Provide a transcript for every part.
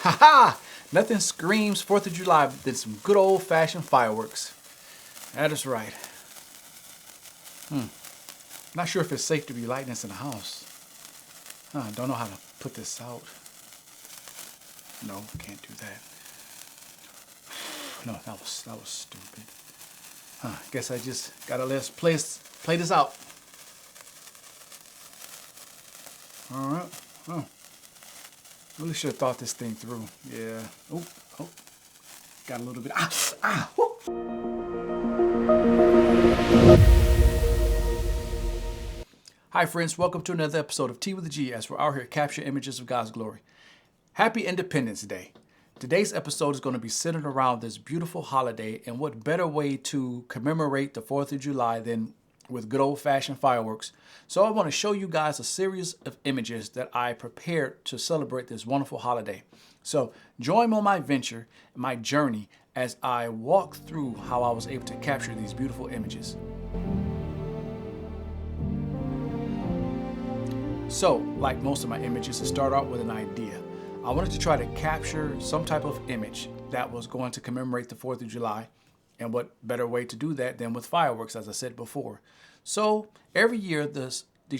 Ha! Nothing screams 4th of July than some good old-fashioned fireworks. That is right. Not sure if it's safe to be lighting this in the house. Don't know how to put this out. No, can't do that. No, that was stupid. Guess I just gotta play this out. All right. Oh, really should have thought this thing through. Yeah. Oh, got a little bit. Hi friends, welcome to another episode of Tea with a G as we're out here capturing images of God's glory. Happy Independence Day. Today's episode is going to be centered around this beautiful holiday, and what better way to commemorate the 4th of July than with good old-fashioned fireworks. So I want to show you guys a series of images that I prepared to celebrate this wonderful holiday. So join me on my venture, my journey, as I walk through how I was able to capture these beautiful images. So, like most of my images, to start out with an idea. I wanted to try to capture some type of image that was going to commemorate the 4th of July. And what better way to do that than with fireworks, as I said before. So every year, the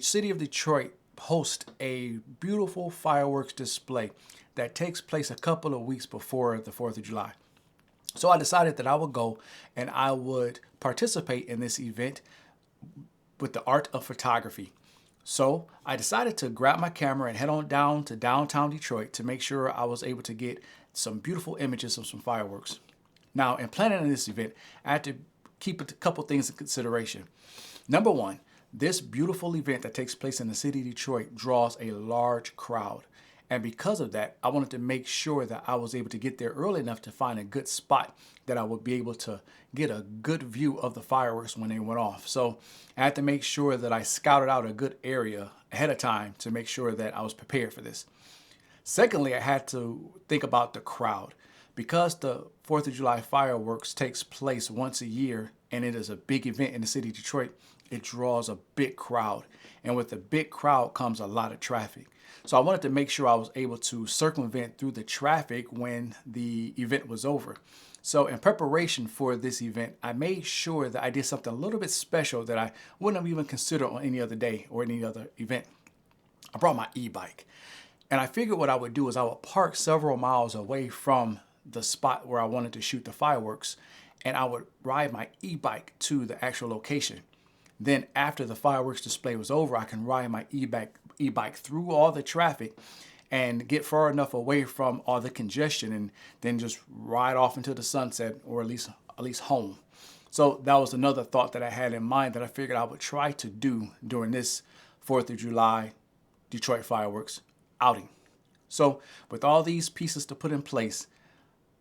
city of Detroit hosts a beautiful fireworks display that takes place a couple of weeks before the 4th of July. So I decided that I would go and I would participate in this event with the art of photography. So I decided to grab my camera and head on down to downtown Detroit to make sure I was able to get some beautiful images of some fireworks. Now, in planning this event, I had to keep a couple things in consideration. Number one, this beautiful event that takes place in the city of Detroit draws a large crowd. And because of that, I wanted to make sure that I was able to get there early enough to find a good spot that I would be able to get a good view of the fireworks when they went off. So I had to make sure that I scouted out a good area ahead of time to make sure that I was prepared for this. Secondly, I had to think about the crowd. Because the 4th of July fireworks takes place once a year and it is a big event in the city of Detroit, it draws a big crowd. And with a big crowd comes a lot of traffic. So I wanted to make sure I was able to circumvent through the traffic when the event was over. So in preparation for this event, I made sure that I did something a little bit special that I wouldn't have even considered on any other day or any other event. I brought my e-bike. And I figured what I would do is I would park several miles away from the spot where I wanted to shoot the fireworks, and I would ride my e-bike to the actual location. Then after the fireworks display was over, I can ride my e-bike through all the traffic and get far enough away from all the congestion and then just ride off into the sunset, or at least home. So that was another thought that I had in mind that I figured I would try to do during this 4th of July Detroit fireworks outing. So with all these pieces to put in place,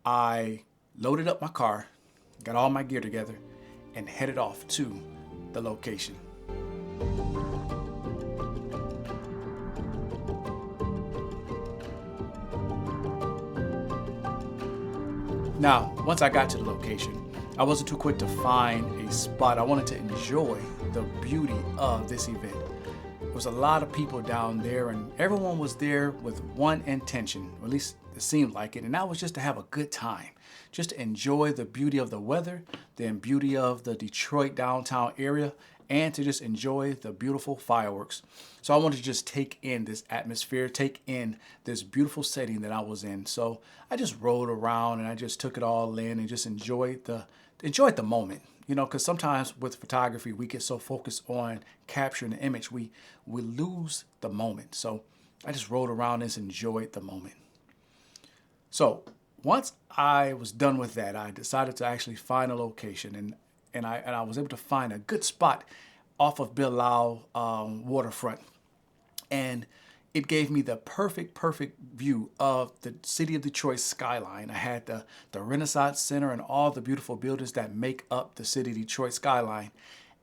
I loaded up my car, got all my gear together, and headed off to the location. Now, once I got to the location, I wasn't too quick to find a spot. I wanted to enjoy the beauty of this event. There was a lot of people down there, and everyone was there with one intention, or at least it seemed like it, and that was just to have a good time, just to enjoy the beauty of the weather, the beauty of the Detroit downtown area, and to just enjoy the beautiful fireworks. So I wanted to just take in this atmosphere, take in this beautiful setting that I was in. So I just rode around and I just took it all in and just enjoyed the moment. You know, because sometimes with photography, we get so focused on capturing the image, we lose the moment. So I just rode around and enjoyed the moment. So once I was done with that, I decided to actually find a location, and I was able to find a good spot off of Bilal waterfront. And it gave me the perfect view of the city of Detroit skyline. I had the Renaissance Center and all the beautiful buildings that make up the city of Detroit skyline.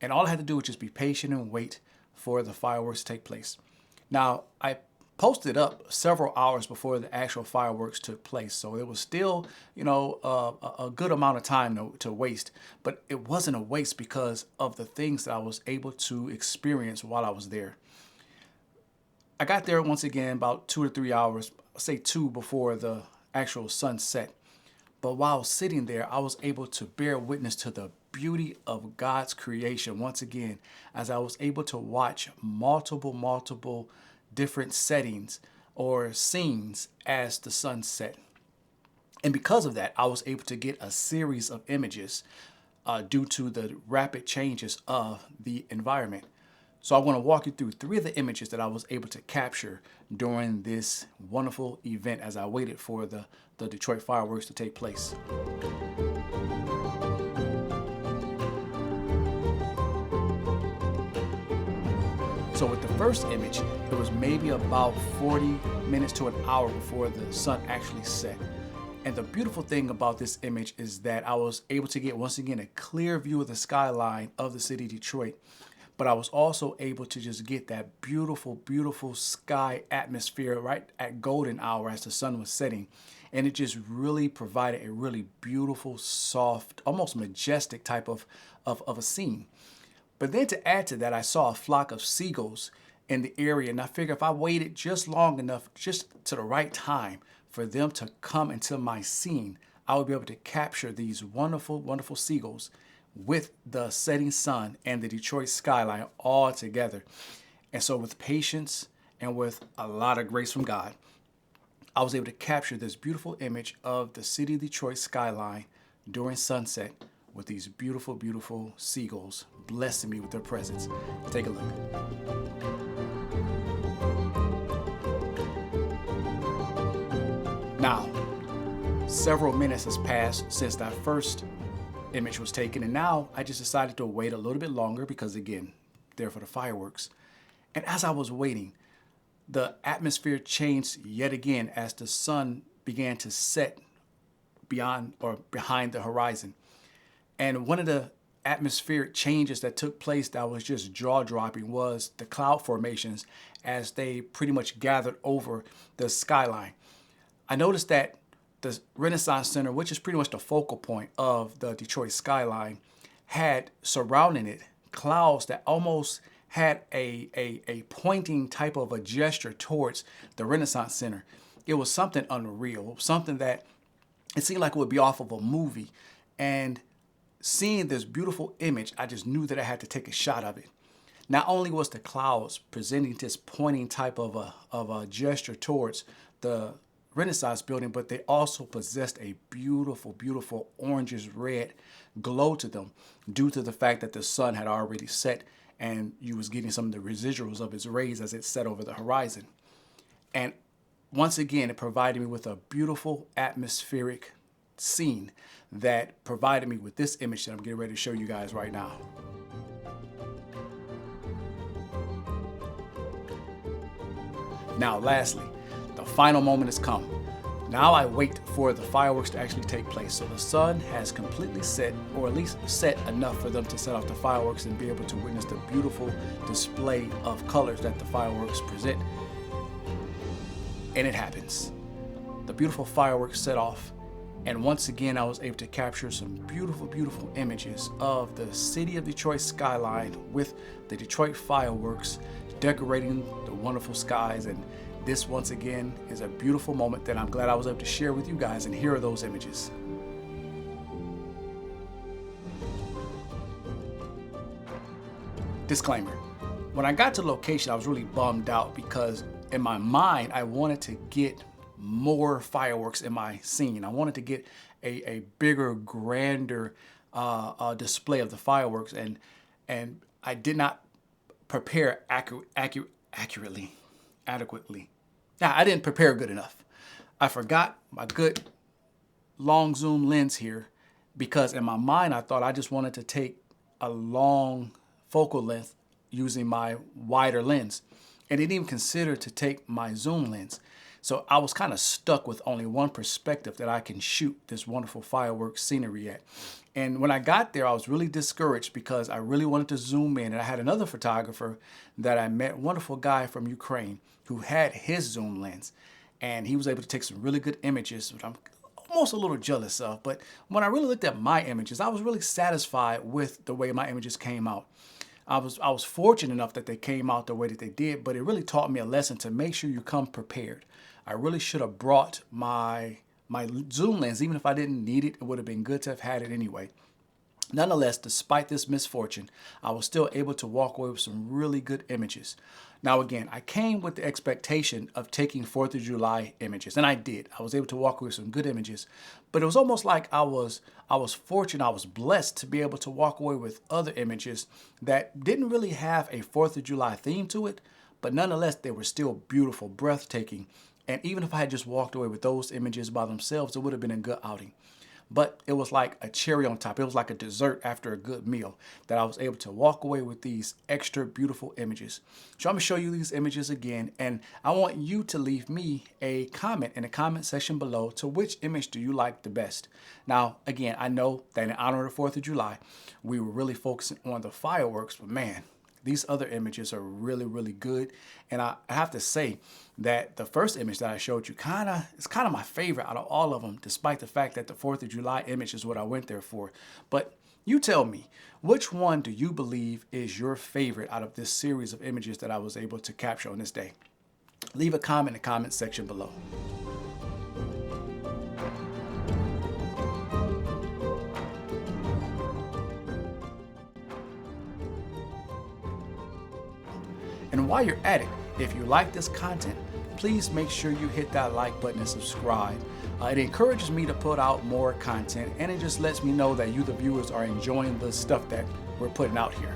And all I had to do was just be patient and wait for the fireworks to take place. Now, I posted up several hours before the actual fireworks took place. So it was still, a good amount of time to waste. But it wasn't a waste because of the things that I was able to experience while I was there. I got there once again about 2 to 3 hours, say 2 before the actual sunset. But while sitting there, I was able to bear witness to the beauty of God's creation once again, as I was able to watch multiple different settings or scenes as the sun set. And because of that, I was able to get a series of images due to the rapid changes of the environment. So I want to walk you through 3 of the images that I was able to capture during this wonderful event as I waited for the Detroit fireworks to take place. So with the first image, it was maybe about 40 minutes to an hour before the sun actually set. And the beautiful thing about this image is that I was able to get, once again, a clear view of the skyline of the city of Detroit. But I was also able to just get that beautiful sky atmosphere right at golden hour as the sun was setting. And it just really provided a really beautiful, soft, almost majestic type of a scene. But then to add to that, I saw a flock of seagulls in the area. And I figured if I waited just long enough, just to the right time for them to come into my scene, I would be able to capture these wonderful seagulls with the setting sun and the Detroit skyline all together. And so with patience and with a lot of grace from God, I was able to capture this beautiful image of the city of Detroit skyline during sunset with these beautiful seagulls blessing me with their presence. Take a look. Now, several minutes has passed since that first image was taken, and now I just decided to wait a little bit longer because, again, there for the fireworks. And as I was waiting, the atmosphere changed yet again as the sun began to set beyond or behind the horizon. And one of the atmospheric changes that took place that was just jaw-dropping was the cloud formations as they pretty much gathered over the skyline. I noticed that the Renaissance Center, which is pretty much the focal point of the Detroit skyline, had surrounding it clouds that almost had a pointing type of a gesture towards the Renaissance Center. It was something unreal, something that it seemed like it would be off of a movie. And seeing this beautiful image, I just knew that I had to take a shot of it. Not only was the clouds presenting this pointing type of a gesture towards the Renaissance building, but they also possessed a beautiful orangish red glow to them due to the fact that the sun had already set and you was getting some of the residuals of its rays as it set over the horizon. And once again, it provided me with a beautiful atmospheric scene that provided me with this image that I'm getting ready to show you guys right now. Now, lastly, the final moment has come. Now I wait for the fireworks to actually take place. So the sun has completely set, or at least set enough for them to set off the fireworks and be able to witness the beautiful display of colors that the fireworks present. And it happens. The beautiful fireworks set off. And once again, I was able to capture some beautiful images of the city of Detroit skyline with the Detroit fireworks decorating the wonderful skies. And this, once again, is a beautiful moment that I'm glad I was able to share with you guys. And here are those images. Disclaimer. When I got to the location, I was really bummed out because in my mind, I wanted to get more fireworks in my scene. I wanted to get a bigger, grander display of the fireworks, and I did not prepare adequately. Now, I didn't prepare good enough. I forgot my good long zoom lens here because in my mind I thought I just wanted to take a long focal length using my wider lens, and didn't even consider to take my zoom lens. So I was kind of stuck with only one perspective that I can shoot this wonderful fireworks scenery at. And when I got there, I was really discouraged because I really wanted to zoom in. And I had another photographer that I met, a wonderful guy from Ukraine, who had his zoom lens. And he was able to take some really good images, which I'm almost a little jealous of. But when I really looked at my images, I was really satisfied with the way my images came out. I was fortunate enough that they came out the way that they did, but it really taught me a lesson to make sure you come prepared. I really should have brought my my zoom lens, even if I didn't need it, it would have been good to have had it anyway. Nonetheless, despite this misfortune, I was still able to walk away with some really good images. Now, again, I came with the expectation of taking 4th of July images, and I did. I was able to walk away with some good images, but it was almost like I was fortunate, I was blessed to be able to walk away with other images that didn't really have a 4th of July theme to it, but nonetheless, they were still beautiful, breathtaking. And even if I had just walked away with those images by themselves, it would have been a good outing. But it was like a cherry on top. It was like a dessert after a good meal that I was able to walk away with these extra beautiful images. So I'm going to show you these images again, and I want you to leave me a comment in the comment section below to which image do you like the best. Now, again, I know that in honor of the 4th of July, we were really focusing on the fireworks, but man, these other images are really, really good. And I have to say that the first image that I showed you it's kind of my favorite out of all of them, despite the fact that the 4th of July image is what I went there for. But you tell me, which one do you believe is your favorite out of this series of images that I was able to capture on this day? Leave a comment in the comment section below. And while you're at it, if you like this content, please make sure you hit that like button and subscribe. It encourages me to put out more content, and it just lets me know that you, the viewers, are enjoying the stuff that we're putting out here.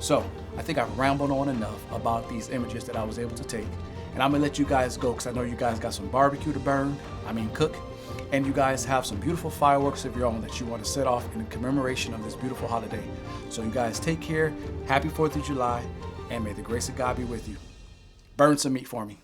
So I think I've rambled on enough about these images that I was able to take, and I'm gonna let you guys go because I know you guys got some barbecue to cook, and you guys have some beautiful fireworks of your own that you want to set off in commemoration of this beautiful holiday. So you guys take care, happy 4th of July, and may the grace of God be with you. Burn some meat for me.